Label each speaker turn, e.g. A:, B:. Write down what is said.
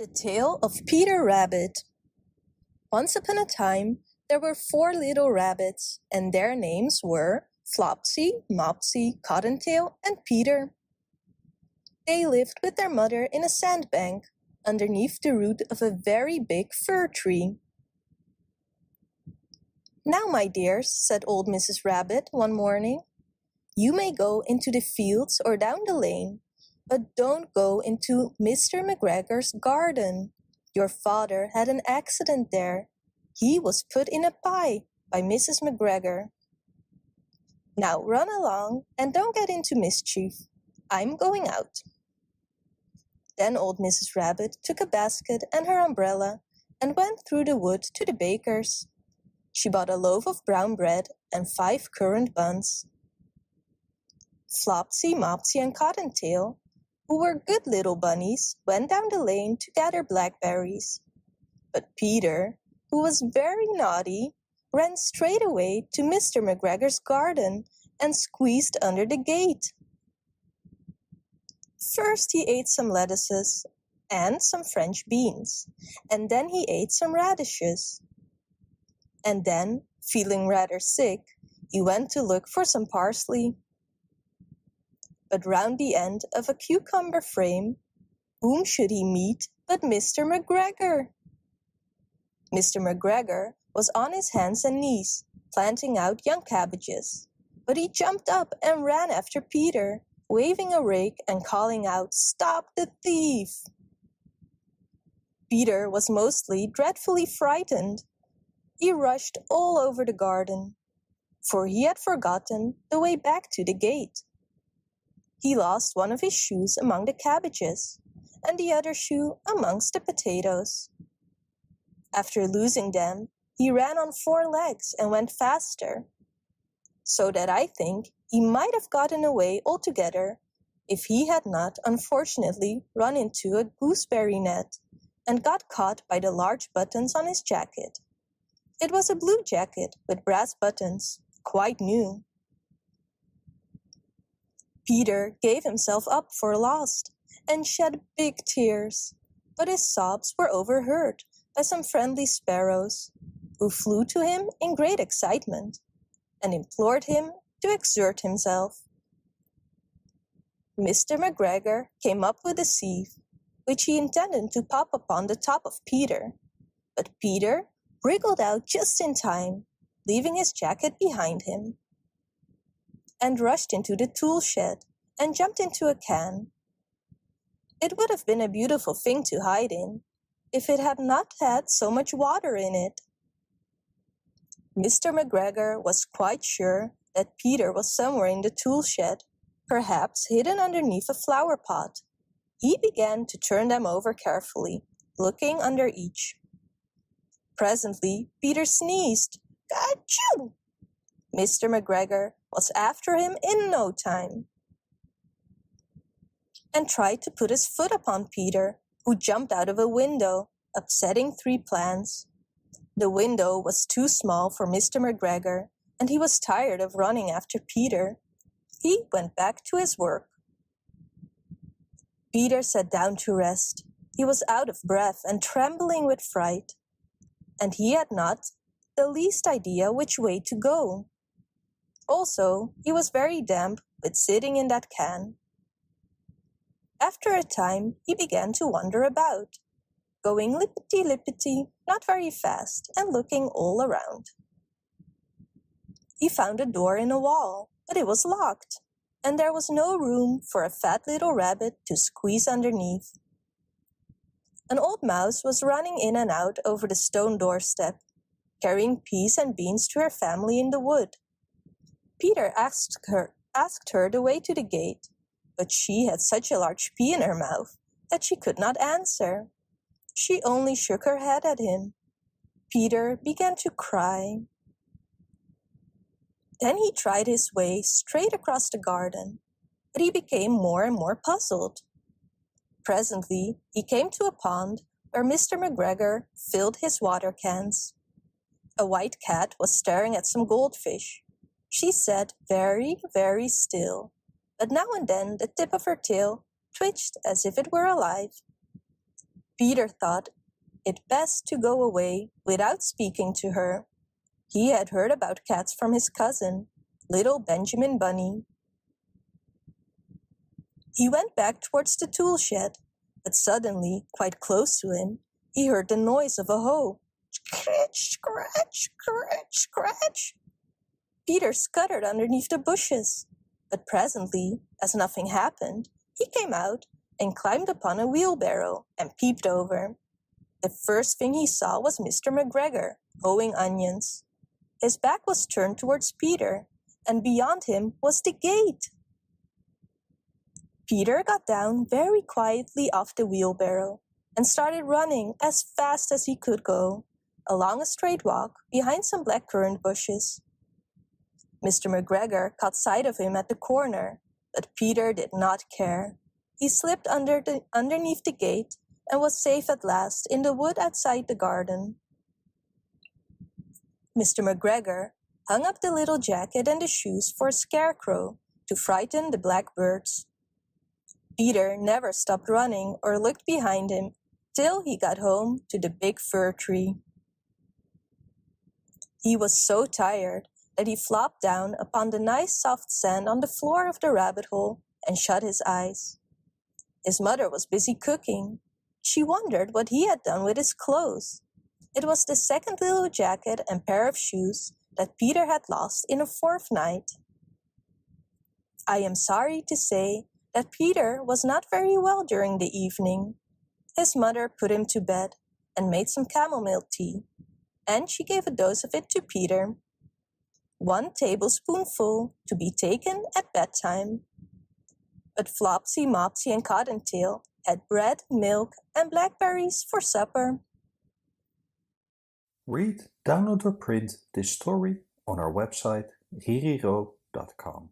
A: The Tale of Peter Rabbit. Once upon a time, there were 4 little rabbits, and their names were Flopsy, Mopsy, Cottontail, and Peter. They lived with their mother in a sandbank, underneath the root of a very big fir tree. "Now, my dears," said old Mrs. Rabbit one morning, "you may go into the fields or down the lane, but don't go into Mr. McGregor's garden. Your father had an accident there. He was put in a pie by Mrs. McGregor. Now run along and don't get into mischief. I'm going out." Then old Mrs. Rabbit took a basket and her umbrella and went through the wood to the baker's. She bought a loaf of brown bread and 5 currant buns. Flopsy, Mopsy, and Cottontail, who were good little bunnies, went down the lane to gather blackberries. But Peter, who was very naughty, ran straight away to Mr. McGregor's garden and squeezed under the gate. First he ate some lettuces and some French beans, and then he ate some radishes. And then, feeling rather sick, he went to look for some parsley. But round the end of a cucumber frame, whom should he meet but Mr. McGregor? Mr. McGregor was on his hands and knees, planting out young cabbages, but he jumped up and ran after Peter, waving a rake and calling out, "Stop the thief!" Peter was mostly dreadfully frightened. He rushed all over the garden, for he had forgotten the way back to the gate. He lost one of his shoes among the cabbages, and the other shoe amongst the potatoes. After losing them, he ran on 4 legs and went faster, so that I think he might have gotten away altogether if he had not unfortunately run into a gooseberry net and got caught by the large buttons on his jacket. It was a blue jacket with brass buttons, quite new. Peter gave himself up for lost and shed big tears, but his sobs were overheard by some friendly sparrows, who flew to him in great excitement and implored him to exert himself. Mr. McGregor came up with a sieve, which he intended to pop upon the top of Peter, but Peter wriggled out just in time, leaving his jacket behind him, and rushed into the tool shed and jumped into a can. It would have been a beautiful thing to hide in, if it had not had so much water in it. Mr. McGregor was quite sure that Peter was somewhere in the tool shed, perhaps hidden underneath a flower pot. He began to turn them over carefully, looking under each. Presently, Peter sneezed. "Achoo!" Mr. McGregor was after him in no time, and tried to put his foot upon Peter, who jumped out of a window, upsetting 3 plants. The window was too small for Mr. McGregor, and he was tired of running after Peter. He went back to his work. Peter sat down to rest. He was out of breath and trembling with fright, and he had not the least idea which way to go. Also, he was very damp with sitting in that can. After a time, he began to wander about, going lippity-lippity, not very fast, and looking all around. He found a door in a wall, but it was locked, and there was no room for a fat little rabbit to squeeze underneath. An old mouse was running in and out over the stone doorstep, carrying peas and beans to her family in the wood. Peter asked her the way to the gate, but she had such a large pea in her mouth that she could not answer. She only shook her head at him. Peter began to cry. Then he tried his way straight across the garden, but he became more and more puzzled. Presently, he came to a pond where Mr. McGregor filled his water cans. A white cat was staring at some goldfish. She sat very, very still, but now and then the tip of her tail twitched as if it were alive. Peter thought it best to go away without speaking to her. He had heard about cats from his cousin, little Benjamin Bunny. He went back towards the tool shed, but suddenly, quite close to him, he heard the noise of a hoe. Scratch, scratch, scratch, scratch. Peter scuttered underneath the bushes, but presently, as nothing happened, he came out and climbed upon a wheelbarrow and peeped over. The first thing he saw was Mr. McGregor, hoeing onions. His back was turned towards Peter, and beyond him was the gate. Peter got down very quietly off the wheelbarrow and started running as fast as he could go, along a straight walk behind some blackcurrant bushes. Mr. McGregor caught sight of him at the corner, but Peter did not care. He slipped underneath the gate and was safe at last in the wood outside the garden. Mr. McGregor hung up the little jacket and the shoes for a scarecrow to frighten the blackbirds. Peter never stopped running or looked behind him till he got home to the big fir tree. He was so tired that he flopped down upon the nice soft sand on the floor of the rabbit hole and shut his eyes. His mother was busy cooking. She wondered what he had done with his clothes. It was the second little jacket and pair of shoes that Peter had lost in a fortnight. I am sorry to say that Peter was not very well during the evening. His mother put him to bed and made some chamomile tea, and she gave a dose of it to Peter. 1 tablespoonful to be taken at bedtime. But Flopsy, Mopsy, and Cottontail had bread, milk, and blackberries for supper.
B: Read, download or print this story on our website ririro.com.